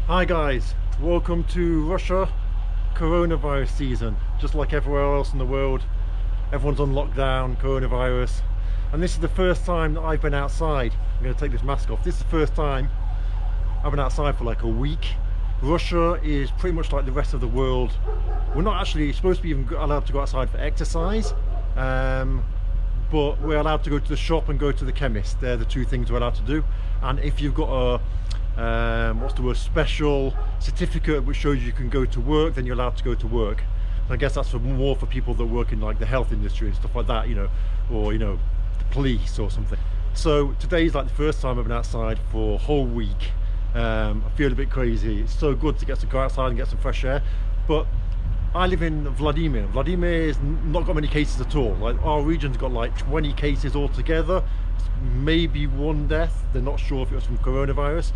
Hi guys, welcome to Russia coronavirus season. Just like everywhere else in the world, everyone's on lockdown, coronavirus. And this is the first time that I've been outside. I'm going to take this mask off. This is the first time I've been outside for like a week. Russia is pretty much like the rest of the world. We're not actually supposed to be even allowed to go outside for exercise. But we're allowed to go to the shop and go to the chemist. They're the two things we're allowed to do. And if you've got a what's the word, special certificate which shows you can go to work, then you're allowed to go to work. And I guess that's more for people that work in like the health industry and stuff like that, you know, or you know, the police or something. So today's like the first time I've been outside for a whole week. I feel a bit crazy. It's so good to go outside and get some fresh air. But I live in Vladimir. Vladimir's not got many cases at all. Like our region's got like 20 cases altogether. Maybe one death. They're not sure if it was from coronavirus.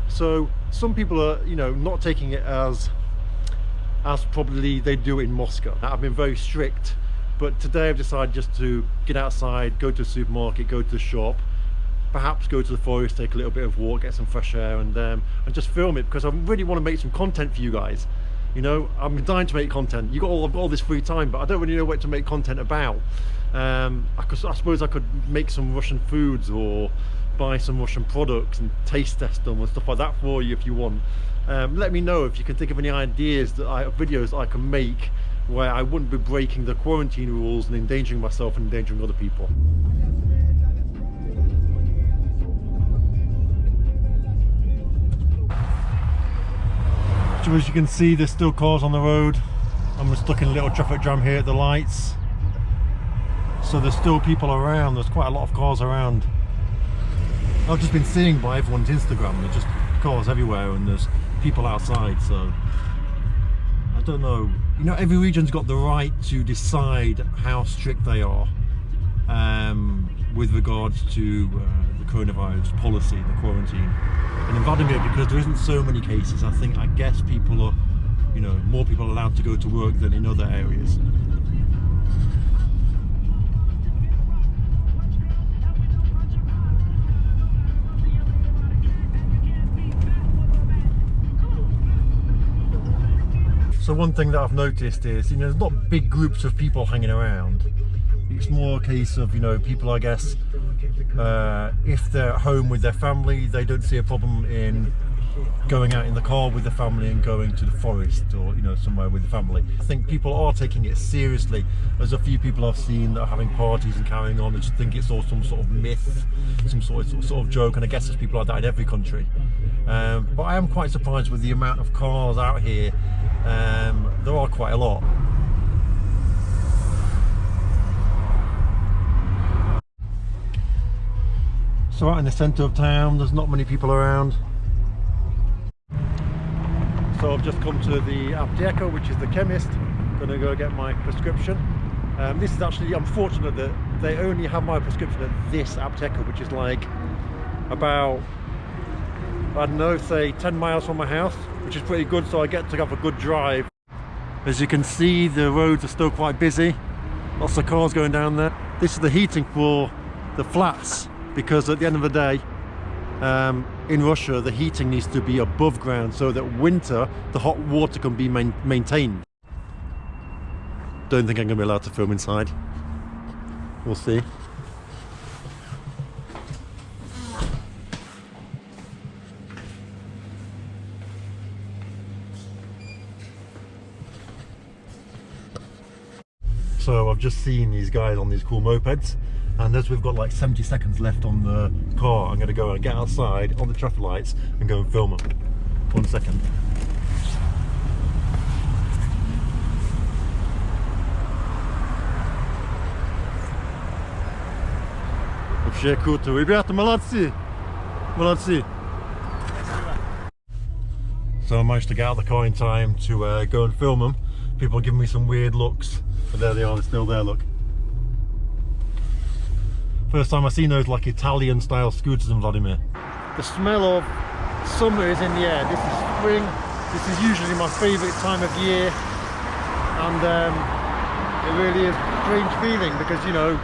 So some people are, you know, not taking it as probably they do in Moscow. I've been very strict, but today I've decided just to get outside, go to the supermarket, go to the shop, perhaps go to the forest, take a little bit of walk, get some fresh air, and just film it, because I really want to make some content for you guys. You know, I'm dying to make content. You got all this free time, but I don't really know what to make content about. I suppose I could make some Russian foods or buy some Russian products and taste test them and stuff like that for you if you want. Let me know if you can think of any ideas videos I can make where I wouldn't be breaking the quarantine rules and endangering myself and endangering other people. So as you can see, there's still cars on the road. I'm stuck in a little traffic jam here at the lights. So there's still people around. There's quite a lot of cars around. I've just been seeing by everyone's Instagram, there's just cars everywhere and there's people outside, so I don't know. You know, every region's got the right to decide how strict they are with regards to the coronavirus policy, the quarantine. And in Vladimir, because there isn't so many cases, I guess people are, you know, more people are allowed to go to work than in other areas. So one thing that I've noticed is, you know, there's not big groups of people hanging around. It's more a case of, you know, people, I guess, if they're at home with their family, they don't see a problem in going out in the car with the family and going to the forest or, you know, somewhere with the family. I think people are taking it seriously. There's a few people I've seen that are having parties and carrying on and just think it's all some sort of myth, some sort of joke, and I guess there's people like that in every country. But I am quite surprised with the amount of cars out here. There are quite a lot. So out in the centre of town, there's not many people around. So I've just come to the apteka, which is the chemist. Gonna go get my prescription. This is actually unfortunate that they only have my prescription at this apteka, which is like about, I don't know, say 10 miles from my house, which is pretty good, so I get to have a good drive. As you can see, the roads are still quite busy. Lots of cars going down there. This is the heating for the flats, because at the end of the day, in Russia, the heating needs to be above ground so that winter, the hot water can be maintained. Don't think I'm going to be allowed to film inside. We'll see. So I've just seen these guys on these cool mopeds, and as we've got like 70 seconds left on the car, I'm going to go and get outside on the traffic lights and go and film them. 1 second. Вообще круто. Ребята, молодцы! Молодцы! So I managed to get out of the car in time to go and film them. People are giving me some weird looks, but there they are, they're still there, look. First time I've seen those like Italian style scooters in Vladimir. The smell of summer is in the air. This is spring. This is usually my favourite time of year, and it really is a strange feeling because, you know,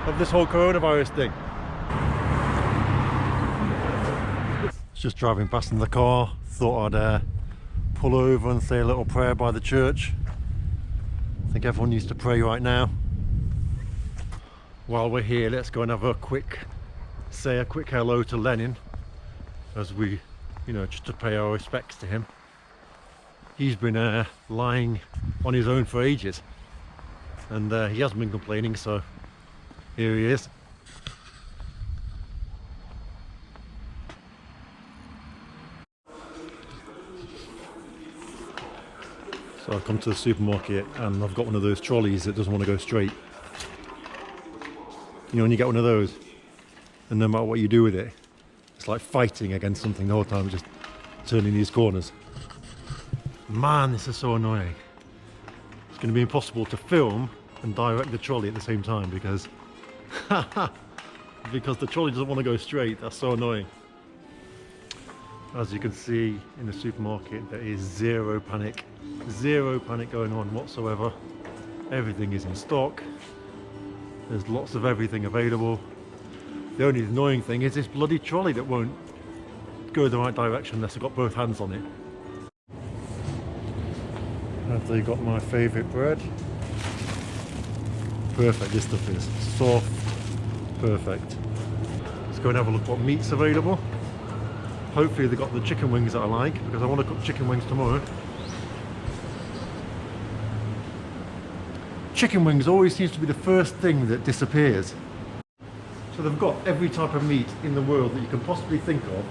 of this whole coronavirus thing. Just driving past in the car, thought I'd pull over and say a little prayer by the church. I think everyone needs to pray right now. While we're here, let's go and have a quick hello to Lenin, as we, just to pay our respects to him. He's been lying on his own for ages, and he hasn't been complaining, so here he is. So I've come to the supermarket and I've got one of those trolleys that doesn't want to go straight. When you get one of those, and no matter what you do with it, it's like fighting against something the whole time, just turning these corners. Man, this is so annoying. It's going to be impossible to film and direct the trolley at the same time because the trolley doesn't want to go straight. That's so annoying. As you can see in the supermarket, there is zero panic going on whatsoever. Everything is in stock. There's lots of everything available. The only annoying thing is this bloody trolley that won't go the right direction unless I've got both hands on it. Have they got my favourite bread? Perfect, this stuff is soft, perfect. Let's go and have a look what meat's available. Hopefully they've got the chicken wings that I like, because I want to cook chicken wings tomorrow. Chicken wings always seems to be the first thing that disappears. So they've got every type of meat in the world that you can possibly think of,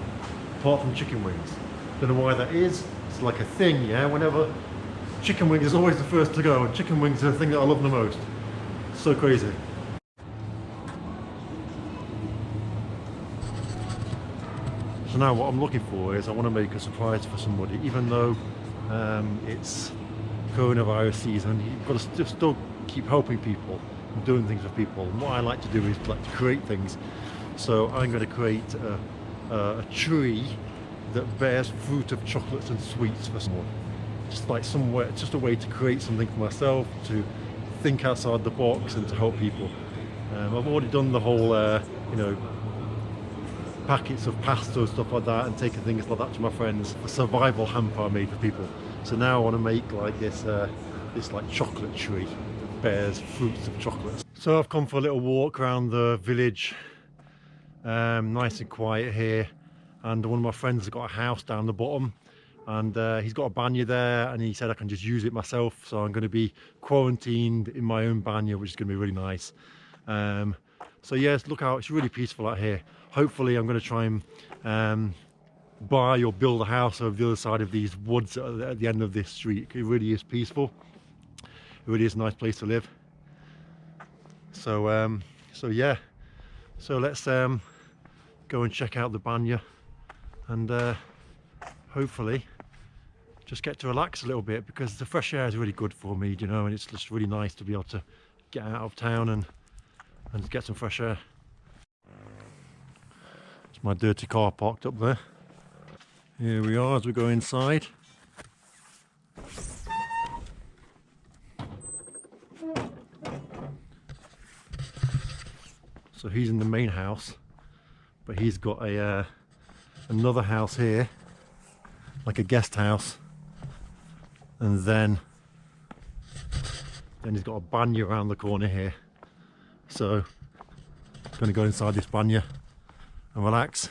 apart from chicken wings. Don't know why that is. It's like a thing, yeah? Whenever chicken wing is always the first to go, and chicken wings are the thing that I love the most. It's so crazy. So now what I'm looking for is I want to make a surprise for somebody, even though it's coronavirus season. You've got to still keep helping people and doing things for people. And what I like to do is like to create things. So I'm going to create a tree that bears fruit of chocolates and sweets for someone. Just a way to create something for myself, to think outside the box and to help people. I've already done the whole, packets of pasta and stuff like that, and taking things like that to my friends. A survival hamper I made for people. So now I want to make like this like chocolate tree that bears fruits of chocolates. So I've come for a little walk around the village, nice and quiet here, and one of my friends has got a house down the bottom, and he's got a banya there, and he said I can just use it myself, so I'm going to be quarantined in my own banya, which is going to be really nice. So yes, look out, it's really peaceful out here. Hopefully I'm going to try and buy or build a house over the other side of these woods at the end of this street. It really is peaceful. It really is a nice place to live. So yeah, so let's go and check out the banya, and hopefully just get to relax a little bit, because the fresh air is really good for me, and it's just really nice to be able to get out of town and get some fresh air. It's my dirty car parked up there. Here we are as we go inside. So he's in the main house, but he's got another house here, like a guest house, and then he's got a banya around the corner here. So I'm going to go inside this banya and relax